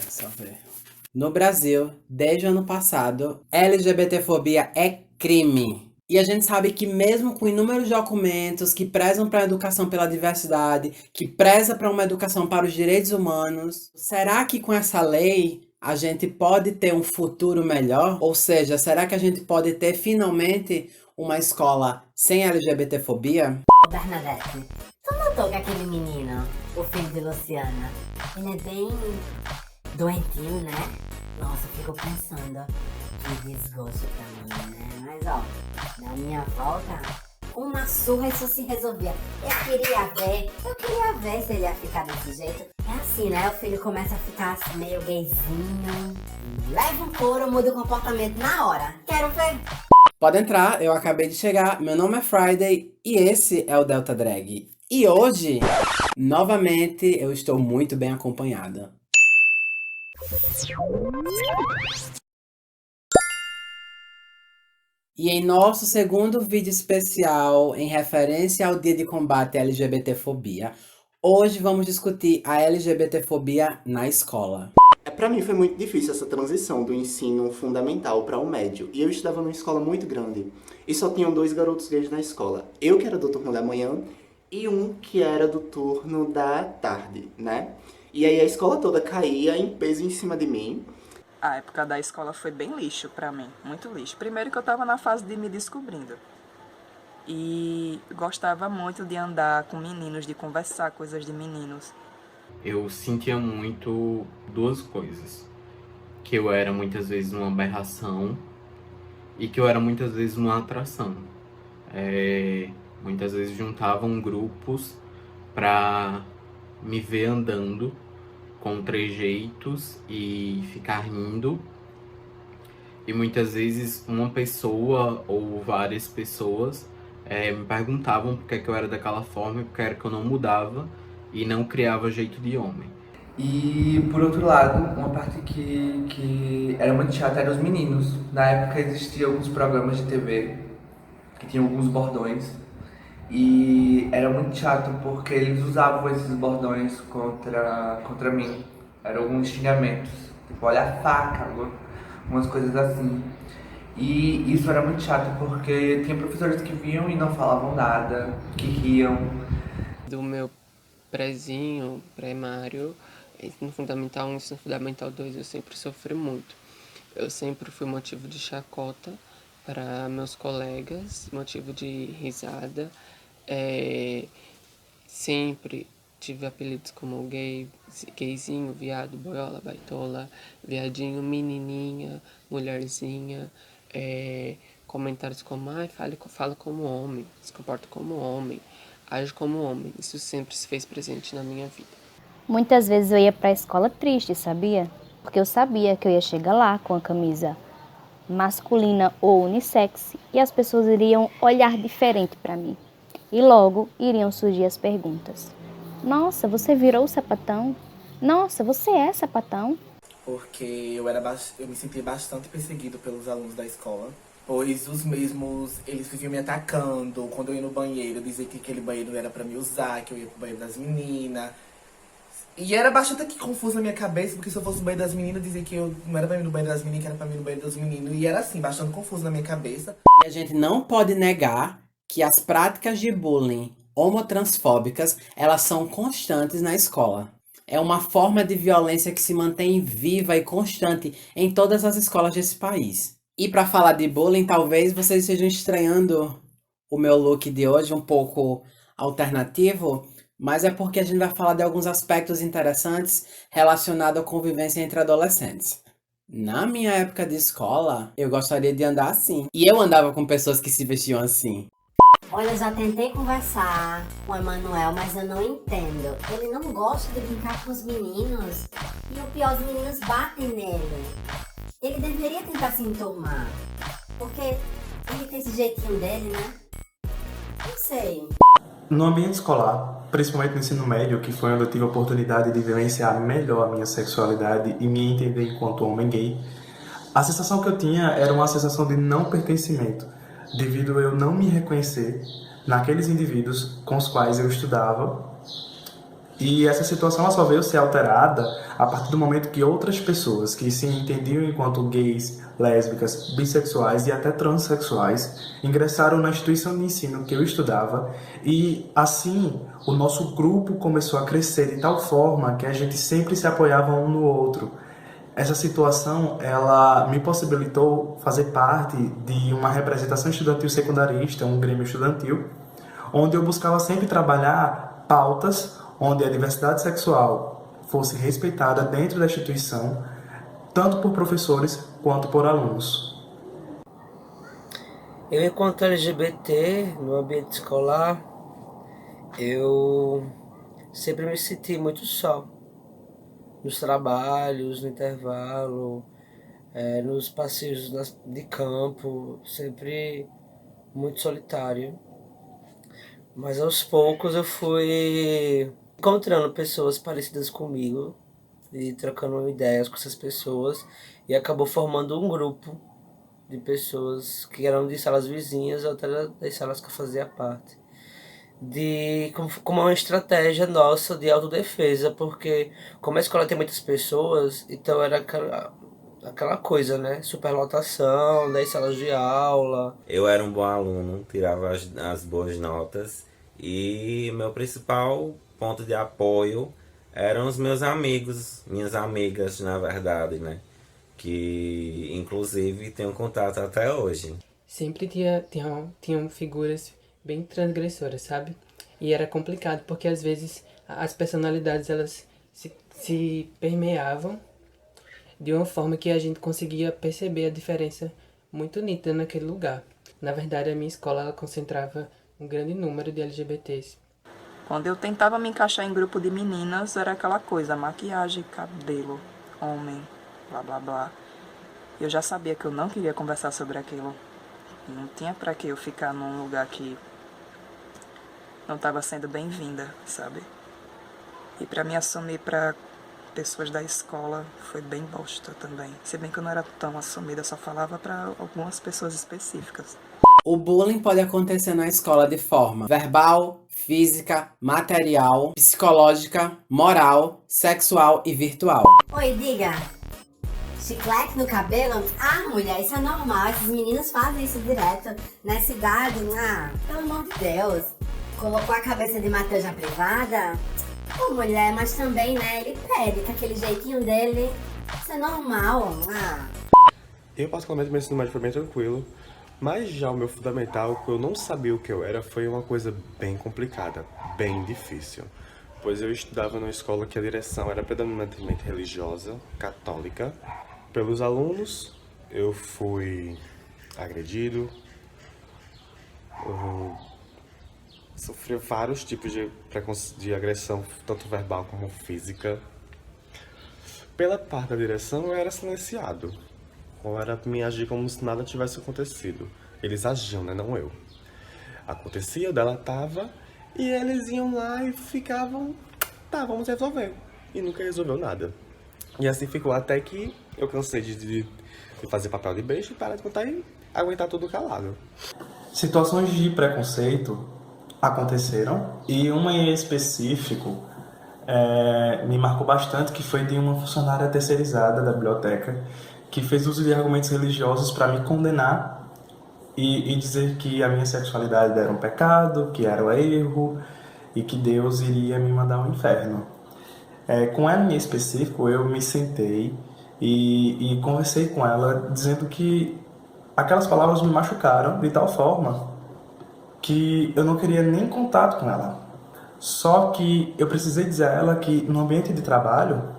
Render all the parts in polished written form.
Só ver. No Brasil, desde o ano passado, LGBTfobia é crime. E a gente sabe que mesmo com inúmeros documentos que prezam para a educação pela diversidade, que preza para uma educação para os direitos humanos, será que com essa lei a gente pode ter um futuro melhor? Ou seja, será que a gente pode ter finalmente uma escola sem LGBTfobia? Bernadette, tu notou que aquele menino, o filho de Luciana, ele é bem doentio, né? Nossa, eu fico pensando, que desgosto pra mim, né? Mas ó, na minha volta, uma surra isso se resolvia. Eu queria ver se ele ia ficar desse jeito. É assim, né? O filho começa a ficar assim, meio gayzinho, leva um couro, muda o comportamento na hora. Quero ver. Pode entrar, eu acabei de chegar. Meu nome é Friday e esse é o Delta Drag. E hoje, novamente, eu estou muito bem acompanhada. E em nosso segundo vídeo especial, em referência ao Dia de Combate à LGBTfobia, hoje vamos discutir a LGBTfobia na escola. Para mim foi muito difícil essa transição do ensino fundamental para o médio. E eu estudava numa escola muito grande. E só tinham dois garotos gays na escola. Eu, que era do turno da manhã, e um que era do turno da tarde, né? E aí a escola toda caía em peso em cima de mim. A época da escola foi bem lixo pra mim, muito lixo. Primeiro que eu tava na fase de me descobrindo. E gostava muito de andar com meninos, de conversar coisas de meninos. Eu sentia muito duas coisas. Que eu era muitas vezes uma aberração e que eu era muitas vezes uma atração. Muitas vezes juntavam grupos pra me ver andando com trejeitos e ficar rindo. E muitas vezes uma pessoa ou várias pessoas me perguntavam por que eu era daquela forma e por que era que eu não mudava e não criava jeito de homem. E, por outro lado, uma parte que era muito chata eram os meninos. Na época existiam alguns programas de TV que tinham alguns bordões. E era muito chato porque eles usavam esses bordões contra mim. Eram alguns xingamentos, tipo, olha a faca, umas coisas assim. E isso era muito chato porque tinha professores que vinham e não falavam nada, que riam. Do meu prézinho, primário, ensino fundamental 1, ensino fundamental 2, eu sempre sofri muito. Eu sempre fui motivo de chacota para meus colegas, motivo de risada. Sempre tive apelidos como gay, gayzinho, viado, boiola, baitola, viadinho, menininha, mulherzinha. Comentários como, fala como homem, se comporta como homem, age como homem. Isso sempre se fez presente na minha vida. Muitas vezes eu ia para a escola triste, sabia? Porque eu sabia que eu ia chegar lá com a camisa masculina ou unissex e as pessoas iriam olhar diferente para mim. E logo iriam surgir as perguntas. Nossa, você virou o sapatão? Nossa, você é sapatão? Porque eu me sentia bastante perseguido pelos alunos da escola. Pois os mesmos, eles viviam me atacando. Quando eu ia no banheiro, dizer que aquele banheiro era pra me usar, que eu ia pro banheiro das meninas. E era bastante aqui confuso na minha cabeça, porque se eu fosse no banheiro das meninas, dizia que eu não era pra mim no banheiro das meninas, que era pra mim no banheiro dos meninos. E era assim, bastante confuso na minha cabeça. E a gente não pode negar que as práticas de bullying homotransfóbicas, elas são constantes na escola. É uma forma de violência que se mantém viva e constante em todas as escolas desse país. E para falar de bullying, talvez vocês estejam estranhando o meu look de hoje, um pouco alternativo, mas é porque a gente vai falar de alguns aspectos interessantes relacionados à convivência entre adolescentes. Na minha época de escola, eu gostaria de andar assim. E eu andava com pessoas que se vestiam assim. Olha, eu já tentei conversar com o Emanuel, mas eu não entendo. Ele não gosta de brincar com os meninos. E o pior, os meninos batem nele. Ele deveria tentar se enturmar. Porque ele tem esse jeitinho dele, né? Não sei. No ambiente escolar, principalmente no ensino médio, que foi onde eu tive a oportunidade de vivenciar melhor a minha sexualidade e me entender enquanto homem gay, a sensação que eu tinha era uma sensação de não pertencimento, devido a eu não me reconhecer naqueles indivíduos com os quais eu estudava E essa situação ela só veio ser alterada a partir do momento que outras pessoas que se entendiam enquanto gays, lésbicas, bissexuais e até transexuais ingressaram na instituição de ensino que eu estudava e, assim, o nosso grupo começou a crescer de tal forma que a gente sempre se apoiava um no outro. Essa situação, ela me possibilitou fazer parte de uma representação estudantil secundarista, um grêmio estudantil, onde eu buscava sempre trabalhar pautas onde a diversidade sexual fosse respeitada dentro da instituição, tanto por professores quanto por alunos. Eu, enquanto LGBT, no ambiente escolar, eu sempre me senti muito só. Nos trabalhos, no intervalo, nos passeios de campo, sempre muito solitário. Mas aos poucos eu fui encontrando pessoas parecidas comigo e trocando ideias com essas pessoas e acabou formando um grupo de pessoas que eram de salas vizinhas ou até das salas que eu fazia parte. Como uma estratégia nossa de autodefesa, porque como a escola tem muitas pessoas, então era aquela coisa, né? Superlotação, 10 salas de aula. Eu era um bom aluno, tirava as boas notas e meu principal ponto de apoio eram os meus amigos, minhas amigas, na verdade, né? Que inclusive tenho contato até hoje. Sempre tinham figuras bem transgressoras, sabe? E era complicado porque às vezes as personalidades elas se permeavam de uma forma que a gente conseguia perceber a diferença muito nítida naquele lugar. Na verdade, a minha escola ela concentrava um grande número de LGBTs. Quando eu tentava me encaixar em grupo de meninas, era aquela coisa, maquiagem, cabelo, homem, blá blá blá. Eu já sabia que eu não queria conversar sobre aquilo. Não tinha pra que eu ficar num lugar que não estava sendo bem-vinda, sabe? E pra me assumir pra pessoas da escola foi bem bosta também. Se bem que eu não era tão assumida, só falava pra algumas pessoas específicas. O bullying pode acontecer na escola de forma verbal, física, material, psicológica, moral, sexual e virtual. Oi, diga. Chiclete no cabelo? Ah, mulher, isso é normal. Esses meninos fazem isso direto. Nessa idade, pelo amor de Deus. Colocou a cabeça de Matheus na privada? Ô, mulher, mas também, né, ele pede com aquele jeitinho dele. Isso é normal. Eu, particularmente, meu ensino médio foi bem tranquilo. Mas já o meu fundamental, que eu não sabia o que eu era, foi uma coisa bem complicada, bem difícil. Pois eu estudava numa escola que a direção era predominantemente religiosa, católica. Pelos alunos, eu fui agredido, eu sofri vários tipos de agressão, tanto verbal como física. Pela parte da direção, eu era silenciado. Ou era me agir como se nada tivesse acontecido. Eles agiam, né? Não eu. Acontecia, o dela tava, e eles iam lá e ficavam, tá, vamos resolver. E nunca resolveu nada. E assim ficou até que eu cansei de fazer papel de beijo e parar de contar e aguentar tudo calado. Situações de preconceito aconteceram e uma em específico me marcou bastante, que foi de uma funcionária terceirizada da biblioteca que fez uso de argumentos religiosos para me condenar e dizer que a minha sexualidade era um pecado, que era um erro e que Deus iria me mandar ao inferno. Com ela em específico, eu me sentei e conversei com ela dizendo que aquelas palavras me machucaram de tal forma que eu não queria nem contato com ela. Só que eu precisei dizer a ela que no ambiente de trabalho,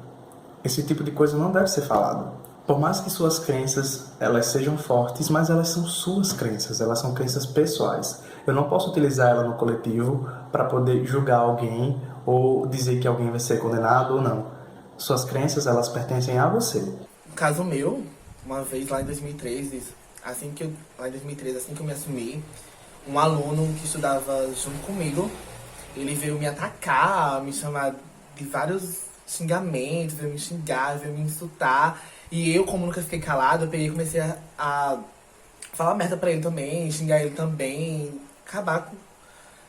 esse tipo de coisa não deve ser falado. Por mais que suas crenças elas sejam fortes, mas elas são suas crenças, elas são crenças pessoais. Eu não posso utilizar ela no coletivo para poder julgar alguém ou dizer que alguém vai ser condenado ou não. Suas crenças, elas pertencem a você. No caso meu, uma vez lá em 2013, assim que eu me assumi, um aluno que estudava junto comigo, ele veio me atacar, me chamar de vários xingamentos, veio me xingar, veio me insultar. E eu, como nunca fiquei calado, eu peguei e comecei a falar merda pra ele também, xingar ele também, acabar com,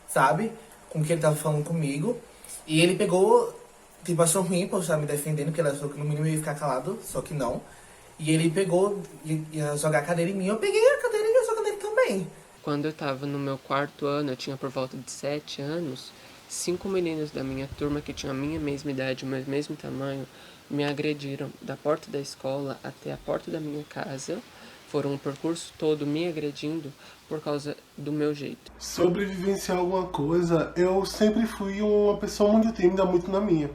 sabe, com o que ele tava falando comigo. E ele pegou, tipo, achou ruim por estar me defendendo, porque ele achou que no mínimo eu ia ficar calado, só que não. E ele pegou, ia jogar a cadeira em mim, eu peguei a cadeira e ia jogar nele também. Quando eu estava no meu 4º ano, eu tinha por volta de 7 anos, 5 meninos da minha turma que tinham a minha mesma idade, o meu mesmo tamanho, me agrediram da porta da escola até a porta da minha casa. Foram um percurso todo me agredindo por causa do meu jeito. Sobre vivenciar alguma coisa, eu sempre fui uma pessoa muito tímida, muito na minha.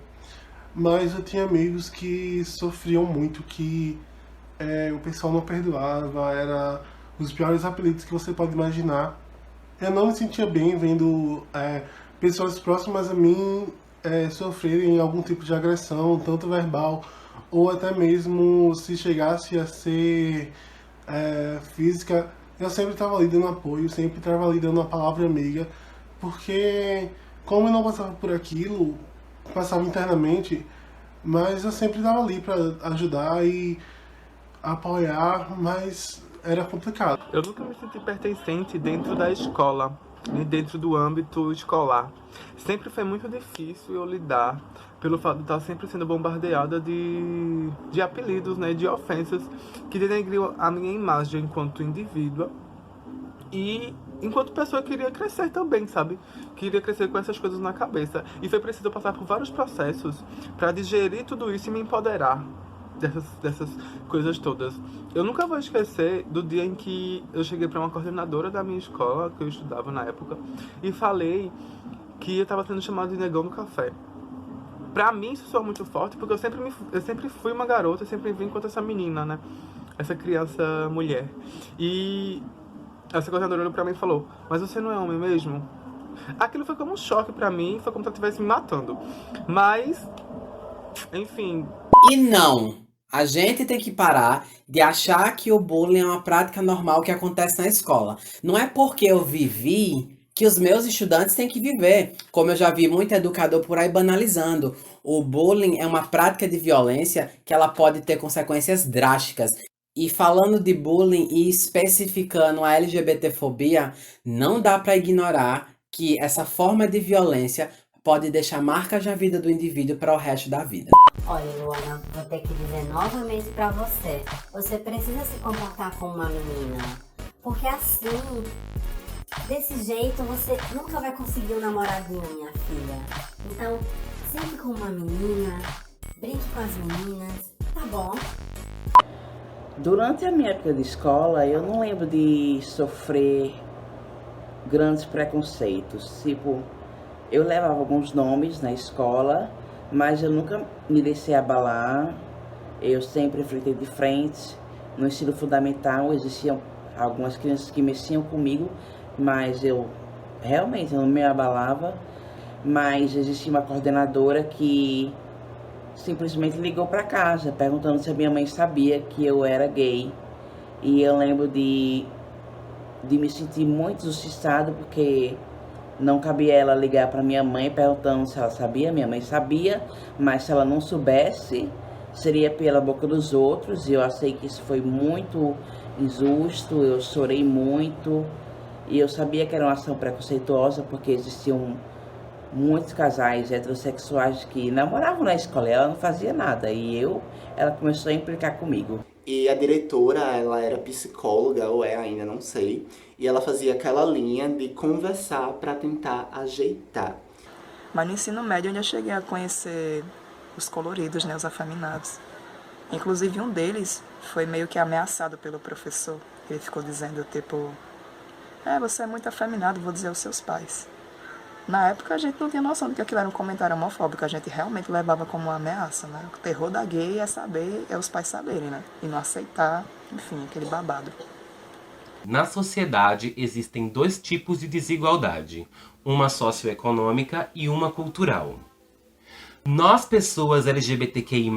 Mas eu tinha amigos que sofriam muito, que o pessoal não perdoava, era os piores apelidos que você pode imaginar. Eu não me sentia bem vendo pessoas próximas a mim sofrerem algum tipo de agressão, tanto verbal, ou até mesmo se chegasse a ser física. Eu sempre estava ali dando apoio, sempre estava ali dando uma palavra amiga, porque como eu não passava por aquilo, passava internamente, mas eu sempre estava ali para ajudar e apoiar, mas era complicado. Eu nunca me senti pertencente dentro da escola, nem dentro do âmbito escolar. Sempre foi muito difícil eu lidar pelo fato de estar sempre sendo bombardeada de apelidos, né, de ofensas que denegriam a minha imagem enquanto indivídua e enquanto pessoa que queria crescer também, sabe? Queria crescer com essas coisas na cabeça. E foi preciso passar por vários processos para digerir tudo isso e me empoderar dessas coisas todas. Eu nunca vou esquecer do dia em que eu cheguei para uma coordenadora da minha escola, que eu estudava na época, e falei que eu estava sendo chamado de negão no café. Pra mim isso soa muito forte, porque eu sempre fui uma garota, eu sempre vim enquanto essa menina, né? Essa criança mulher. E essa coordenadora olhou pra mim e falou: mas você não é homem mesmo? Aquilo foi como um choque pra mim, foi como se ela estivesse me matando. Mas, enfim. E não, a gente tem que parar de achar que o bullying é uma prática normal que acontece na escola. Não é porque eu vivi que os meus estudantes têm que viver. Como eu já vi muito educador por aí banalizando. O bullying é uma prática de violência que ela pode ter consequências drásticas. E falando de bullying e especificando a LGBTfobia, não dá para ignorar que essa forma de violência pode deixar marcas na vida do indivíduo para o resto da vida. Olha, Luana, vou ter que dizer novamente pra você. Você precisa se comportar como uma menina. Porque assim, desse jeito, você nunca vai conseguir um namoradinho, minha filha. Então, sempre como uma menina, brinque com as meninas, tá bom? Durante a minha época de escola, eu não lembro de sofrer grandes preconceitos. Tipo, eu levava alguns nomes na escola, mas eu nunca me deixei abalar. Eu sempre enfrentei de frente. No ensino fundamental existiam algumas crianças que mexiam comigo, mas eu realmente não me abalava. Mas existia uma coordenadora que simplesmente ligou para casa perguntando se a minha mãe sabia que eu era gay. E eu lembro de me sentir muito injustiçado, porque não cabia ela ligar para minha mãe perguntando se ela sabia. Minha mãe sabia, mas se ela não soubesse, seria pela boca dos outros. E eu achei que isso foi muito injusto, eu chorei muito. E eu sabia que era uma ação preconceituosa, porque existiam muitos casais heterossexuais que namoravam na escola e ela não fazia nada. E ela começou a implicar comigo. E a diretora, ela era psicóloga, ou é ainda, não sei. E ela fazia aquela linha de conversar para tentar ajeitar. Mas no ensino médio eu já cheguei a conhecer os coloridos, né, os afeminados. Inclusive um deles foi meio que ameaçado pelo professor. Ele ficou dizendo, tipo, você é muito afeminado, vou dizer aos seus pais. Na época a gente não tinha noção de que aquilo era um comentário homofóbico, a gente realmente levava como uma ameaça, né? O terror da gay é os pais saberem, né? E não aceitar, enfim, aquele babado. Na sociedade existem 2 tipos de desigualdade, uma socioeconômica e uma cultural. Nós, pessoas LGBTQI+,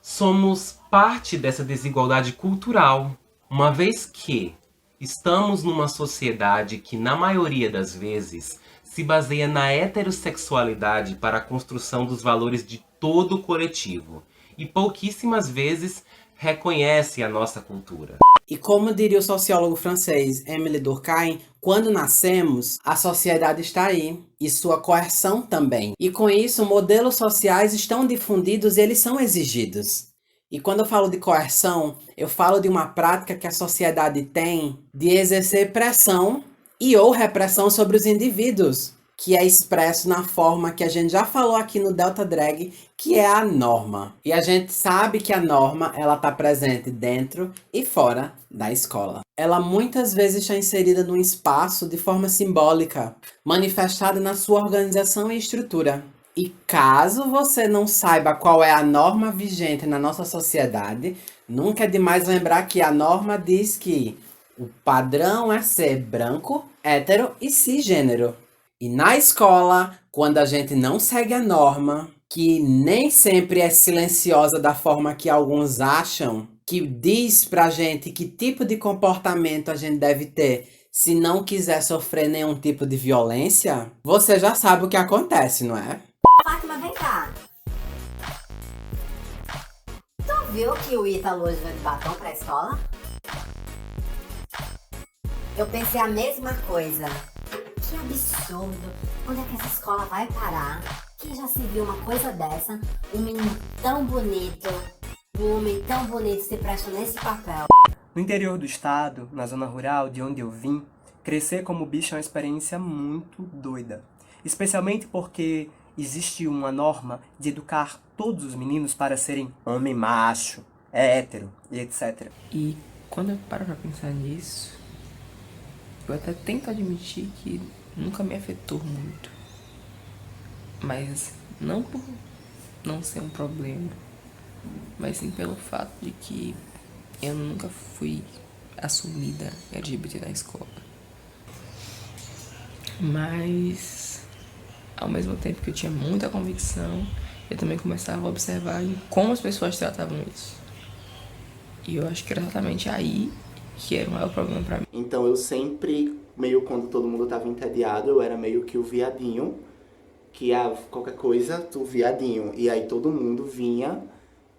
somos parte dessa desigualdade cultural, uma vez que estamos numa sociedade que, na maioria das vezes, se baseia na heterossexualidade para a construção dos valores de todo o coletivo e pouquíssimas vezes reconhece a nossa cultura. E como diria o sociólogo francês Émile Durkheim, quando nascemos, a sociedade está aí, e sua coerção também. E com isso, modelos sociais estão difundidos e eles são exigidos. E quando eu falo de coerção, eu falo de uma prática que a sociedade tem de exercer pressão e ou repressão sobre os indivíduos, que é expresso na forma que a gente já falou aqui no Delta Drag, que é a norma. E a gente sabe que a norma, ela está presente dentro e fora da escola. Ela muitas vezes está inserida num espaço de forma simbólica, manifestada na sua organização e estrutura. E caso você não saiba qual é a norma vigente na nossa sociedade, nunca é demais lembrar que a norma diz que o padrão é ser branco, hétero e cisgênero. E na escola, quando a gente não segue a norma, que nem sempre é silenciosa da forma que alguns acham, que diz pra gente que tipo de comportamento a gente deve ter se não quiser sofrer nenhum tipo de violência, você já sabe o que acontece, não é? Fátima, vem cá. Tu viu que o Ítalo hoje veio de batom pra escola? Eu pensei a mesma coisa. Que absurdo. Onde é que essa escola vai parar? Quem já se viu uma coisa dessa? Um menino tão bonito, um homem tão bonito se presta nesse papel. No interior do estado, na zona rural de onde eu vim, crescer como bicho é uma experiência muito doida. Especialmente porque existe uma norma de educar todos os meninos para serem homem macho, hétero e etc. E quando eu paro pra pensar nisso, eu até tento admitir que nunca me afetou muito. Mas não por não ser um problema, mas sim pelo fato de que eu nunca fui assumida LGBT na escola. Mas, ao mesmo tempo que eu tinha muita convicção, eu também começava a observar em como as pessoas tratavam isso. E eu acho que era exatamente aí que era o maior problema pra mim. Então eu sempre, meio quando todo mundo tava entediado, eu era meio que o viadinho, que qualquer coisa, tu viadinho. E aí todo mundo vinha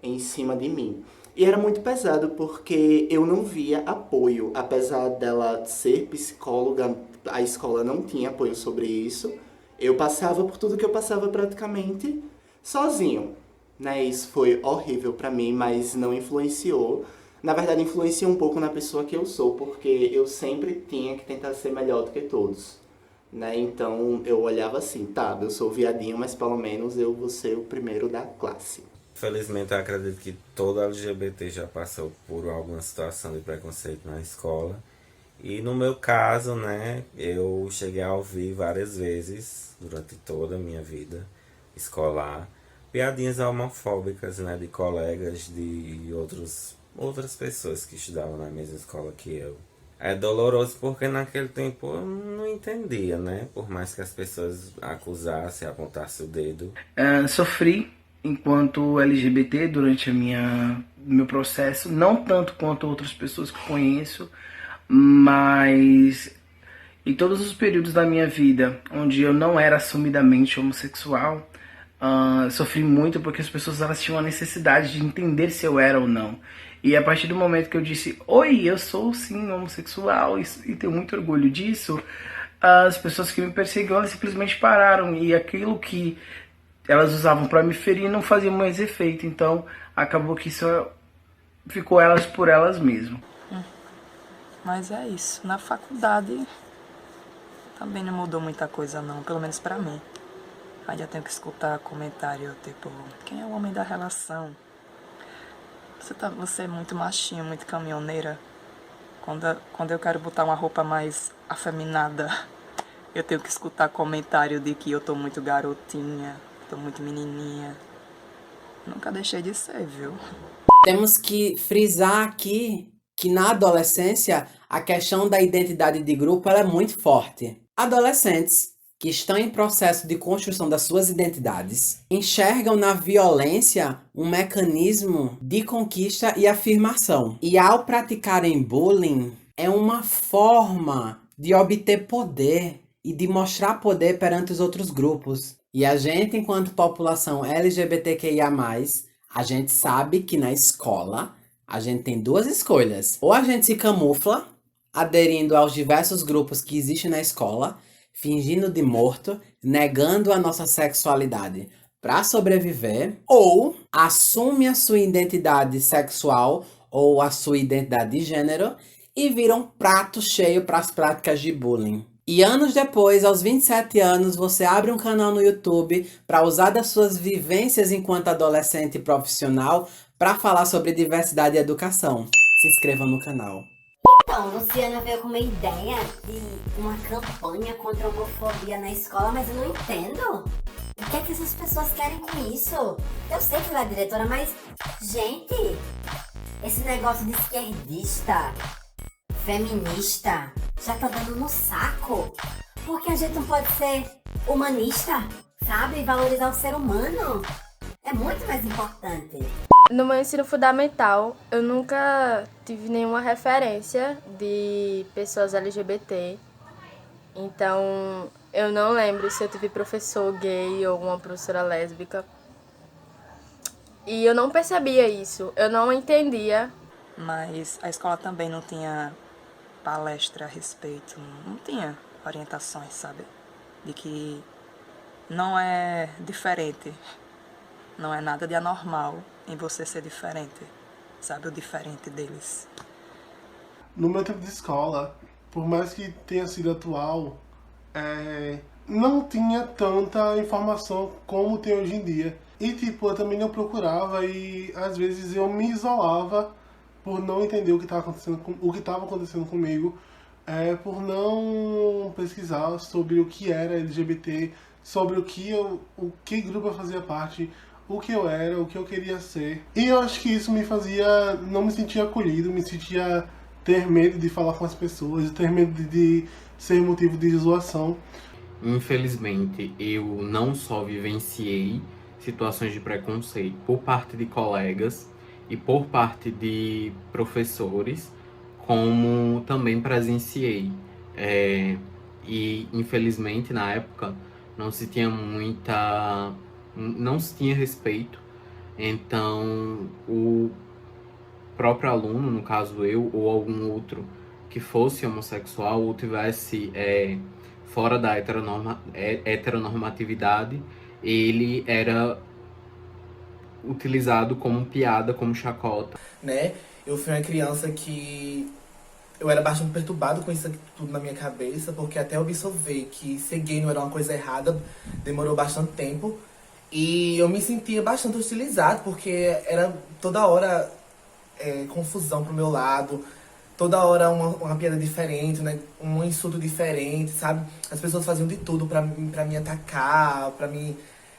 em cima de mim. E era muito pesado porque eu não via apoio. Apesar dela ser psicóloga, a escola não tinha apoio sobre isso. Eu passava por tudo que eu passava praticamente sozinho, né? Isso foi horrível pra mim, mas não influenciou. Na verdade, influencia um pouco na pessoa que eu sou, porque eu sempre tinha que tentar ser melhor do que todos, né? Então, eu olhava assim, tá, eu sou viadinho, mas pelo menos eu vou ser o primeiro da classe. Felizmente, eu acredito que todo LGBT já passou por alguma situação de preconceito na escola. E no meu caso, né, eu cheguei a ouvir várias vezes, durante toda a minha vida escolar, piadinhas homofóbicas, né, de colegas de outras pessoas que estudavam na mesma escola que eu. É doloroso porque naquele tempo eu não entendia, né? Por mais que as pessoas acusassem, apontassem o dedo. Sofri enquanto LGBT durante meu processo, não tanto quanto outras pessoas que conheço, mas em todos os períodos da minha vida onde eu não era assumidamente homossexual, sofri muito porque as pessoas elas tinham a necessidade de entender se eu era ou não. E a partir do momento que eu disse, oi, eu sou sim homossexual e tenho muito orgulho disso, as pessoas que me perseguiam elas simplesmente pararam. E aquilo que elas usavam para me ferir não fazia mais efeito. Então acabou que isso ficou elas por elas mesmas. Mas é isso. Na faculdade também não mudou muita coisa não, pelo menos pra mim. Ainda tenho que escutar comentário tipo, quem é o homem da relação? Você é muito machinha, muito caminhoneira. Quando eu quero botar uma roupa mais afeminada, eu tenho que escutar comentário de que eu tô muito garotinha, tô muito menininha. Nunca deixei de ser, viu? Temos que frisar aqui que na adolescência a questão da identidade de grupo ela é muito forte. Adolescentes que estão em processo de construção das suas identidades enxergam na violência um mecanismo de conquista e afirmação. E ao praticarem bullying, é uma forma de obter poder e de mostrar poder perante os outros grupos. E a gente, enquanto população LGBTQIA+, a gente sabe que na escola A gente tem duas escolhas. Ou a gente se camufla, aderindo aos diversos grupos que existem na escola, fingindo de morto, negando a nossa sexualidade para sobreviver, ou assume a sua identidade sexual ou a sua identidade de gênero e vira um prato cheio para as práticas de bullying. E anos depois, aos 27 anos, você abre um canal no YouTube para usar das suas vivências enquanto adolescente e profissional para falar sobre diversidade e educação. Se inscreva no canal. Então, Luciana veio com uma ideia de uma campanha contra a homofobia na escola, mas eu não entendo. O que é que essas pessoas querem com isso? Eu sei que ela é diretora, mas, gente, esse negócio de esquerdista, feminista, já tá dando no saco. Porque a gente não pode ser humanista, sabe? Valorizar o ser humano. É muito mais importante. No meu ensino fundamental, eu nunca tive nenhuma referência de pessoas LGBT. Então, eu não lembro se eu tive professor gay ou uma professora lésbica. E eu não percebia isso, eu não entendia. Mas a escola também não tinha palestra a respeito, não tinha orientações, sabe? De que não é diferente, não é nada de anormal em você ser diferente, sabe? O diferente deles. No meu tempo de escola, por mais que tenha sido atual, não tinha tanta informação como tem hoje em dia. E tipo, eu também não procurava e às vezes eu me isolava por não entender o que estava acontecendo comigo, por não pesquisar sobre o que era LGBT, sobre o que grupo eu fazia parte, o que eu era, o que eu queria ser. E eu acho que isso me fazia não me sentir acolhido, me sentia ter medo de falar com as pessoas, ter medo de ser motivo de zoação. Infelizmente, eu não só vivenciei situações de preconceito por parte de colegas e por parte de professores, como também presenciei. E infelizmente na época não se tinha respeito, então o próprio aluno, no caso eu ou algum outro que fosse homossexual ou tivesse fora da heteronormatividade, ele era utilizado como piada, como chacota. Né? Eu fui uma criança que eu era bastante perturbado com isso tudo na minha cabeça, porque até eu absorver que ser gay não era uma coisa errada, demorou bastante tempo. E eu me sentia bastante hostilizado, porque era toda hora confusão pro meu lado, toda hora uma piada diferente, né? Um insulto diferente, sabe? As pessoas faziam de tudo pra me atacar, pra me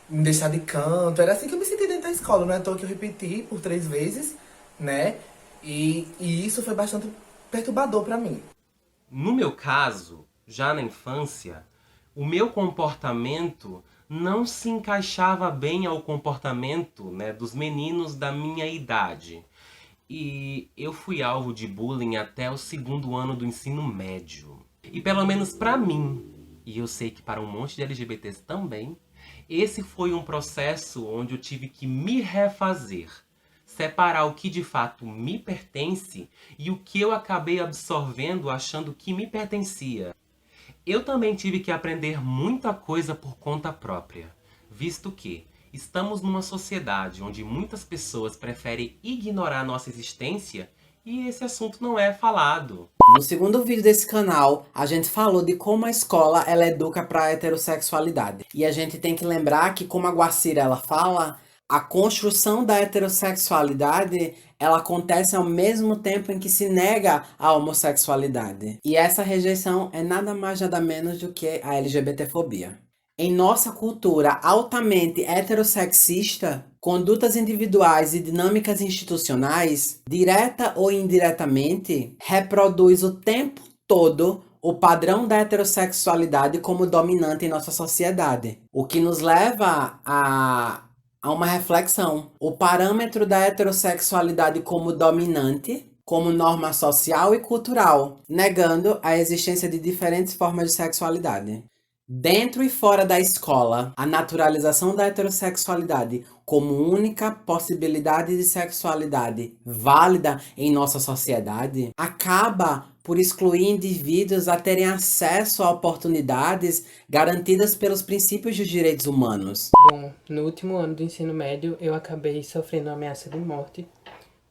deixar de canto. Era assim que eu me senti dentro da escola, não é à toa que eu repeti por 3 vezes, né? E isso foi bastante perturbador pra mim. No meu caso, já na infância, o meu comportamento não se encaixava bem ao comportamento, né, dos meninos da minha idade. E eu fui alvo de bullying até o 2º ano do ensino médio. E pelo menos pra mim, e eu sei que para um monte de LGBTs também, esse foi um processo onde eu tive que me refazer. Separar o que de fato me pertence e o que eu acabei absorvendo achando que me pertencia. Eu também tive que aprender muita coisa por conta própria, visto que estamos numa sociedade onde muitas pessoas preferem ignorar nossa existência e esse assunto não é falado. No segundo vídeo desse canal, a gente falou de como a escola ela educa para a heterossexualidade. E a gente tem que lembrar que, como a Guacira ela fala, a construção da heterossexualidade ela acontece ao mesmo tempo em que se nega a homossexualidade. E essa rejeição é nada mais nada menos do que a LGBTfobia. Em nossa cultura altamente heterossexista, condutas individuais e dinâmicas institucionais, direta ou indiretamente, reproduz o tempo todo o padrão da heterossexualidade como dominante em nossa sociedade. O que nos leva a uma reflexão. O parâmetro da heterossexualidade como dominante, como norma social e cultural, negando a existência de diferentes formas de sexualidade. Dentro e fora da escola, a naturalização da heterossexualidade como única possibilidade de sexualidade válida em nossa sociedade acaba por excluir indivíduos a terem acesso a oportunidades garantidas pelos princípios dos direitos humanos. Bom, no último ano do ensino médio, eu acabei sofrendo uma ameaça de morte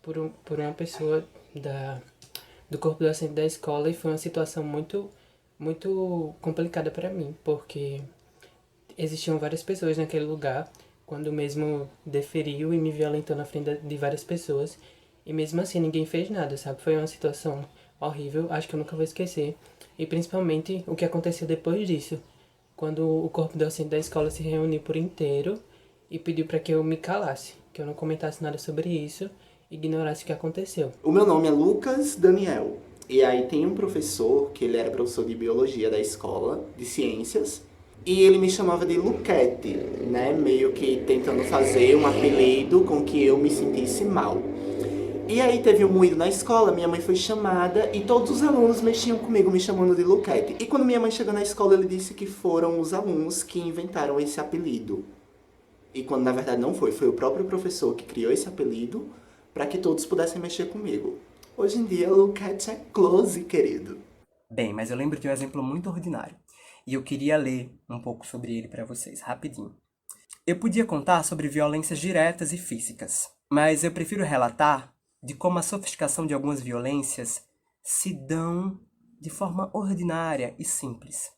por uma pessoa do corpo docente da escola, e foi uma situação muito complicada para mim, porque existiam várias pessoas naquele lugar, quando mesmo deferiu e me violentou na frente de várias pessoas, e mesmo assim ninguém fez nada, sabe? Foi uma situação horrível, acho que eu nunca vou esquecer, e principalmente o que aconteceu depois disso, quando o corpo docente da escola se reuniu por inteiro e pediu para que eu me calasse, que eu não comentasse nada sobre isso, ignorasse o que aconteceu. O meu nome é Lucas Daniel. E aí tem um professor, que ele era professor de biologia da escola, de ciências, e ele me chamava de Luquete, né? Meio que tentando fazer um apelido com que eu me sentisse mal. E aí teve um moído na escola, minha mãe foi chamada e todos os alunos mexiam comigo, me chamando de Luquete. E quando minha mãe chegou na escola, ele disse que foram os alunos que inventaram esse apelido. E quando na verdade não foi, foi o próprio professor que criou esse apelido para que todos pudessem mexer comigo. Hoje em dia, Luquete é close, querido. Bem, mas eu lembro de um exemplo muito ordinário. E eu queria ler um pouco sobre ele para vocês, rapidinho. Eu podia contar sobre violências diretas e físicas, mas eu prefiro relatar de como a sofisticação de algumas violências se dão de forma ordinária e simples.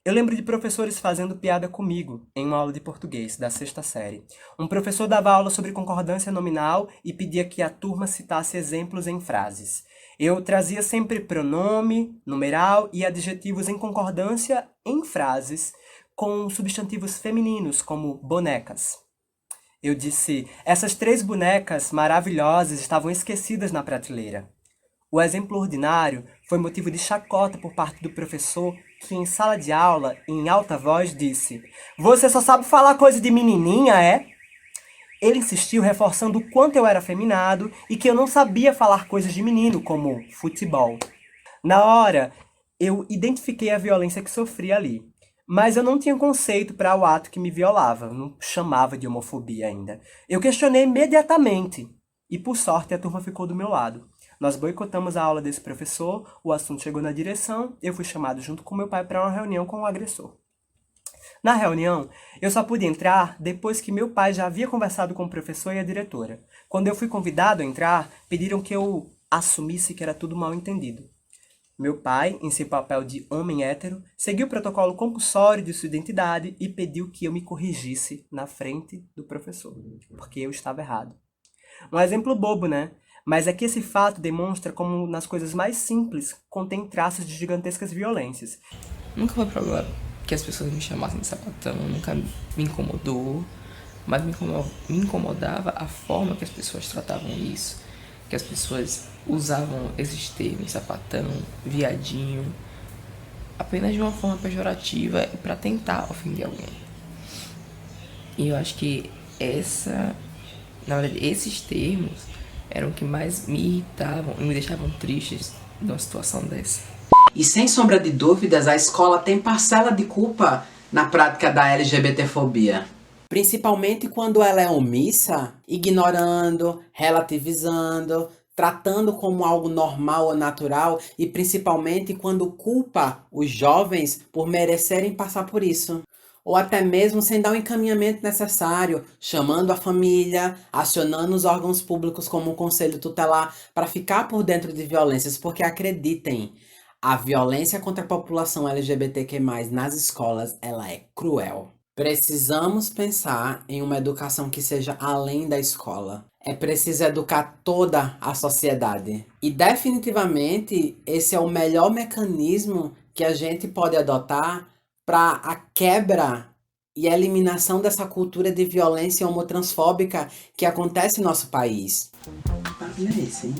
Eu lembro de professores fazendo piada comigo em uma aula de português, da 6ª série. Um professor dava aula sobre concordância nominal e pedia que a turma citasse exemplos em frases. Eu trazia sempre pronome, numeral e adjetivos em concordância em frases com substantivos femininos, como bonecas. Eu disse, essas 3 bonecas maravilhosas estavam esquecidas na prateleira. O exemplo ordinário foi motivo de chacota por parte do professor, que em sala de aula, em alta voz, disse: "Você só sabe falar coisa de menininha, é?" Ele insistiu, reforçando o quanto eu era afeminado e que eu não sabia falar coisas de menino, como futebol. Na hora, eu identifiquei a violência que sofria ali. Mas eu não tinha conceito para o ato que me violava, não chamava de homofobia ainda. Eu questionei imediatamente e, por sorte, a turma ficou do meu lado. Nós boicotamos a aula desse professor, o assunto chegou na direção, eu fui chamado junto com meu pai para uma reunião com o agressor. Na reunião, eu só pude entrar depois que meu pai já havia conversado com o professor e a diretora. Quando eu fui convidado a entrar, pediram que eu assumisse que era tudo mal entendido. Meu pai, em seu papel de homem hétero, seguiu o protocolo compulsório de sua identidade e pediu que eu me corrigisse na frente do professor, porque eu estava errado. Um exemplo bobo, né? Mas é que esse fato demonstra como nas coisas mais simples contém traços de gigantescas violências. Nunca foi problema que as pessoas me chamassem de sapatão, nunca me incomodou, mas me incomodava a forma que as pessoas tratavam isso, que as pessoas usavam esses termos, sapatão, viadinho, apenas de uma forma pejorativa e para tentar ofender alguém. E eu acho que na verdade, esses termos eram o que mais me irritavam e me deixavam tristes numa situação dessa. E sem sombra de dúvidas, a escola tem parcela de culpa na prática da LGBTfobia. Principalmente quando ela é omissa, ignorando, relativizando, tratando como algo normal ou natural e principalmente quando culpa os jovens por merecerem passar por isso. Ou até mesmo sem dar o encaminhamento necessário, chamando a família, acionando os órgãos públicos como o Conselho Tutelar para ficar por dentro de violências, porque acreditem, a violência contra a população LGBTQ+, nas escolas, ela é cruel. Precisamos pensar em uma educação que seja além da escola. É preciso educar toda a sociedade. E definitivamente esse é o melhor mecanismo que a gente pode adotar para a quebra e a eliminação dessa cultura de violência homotransfóbica que acontece em nosso país. É isso, hein?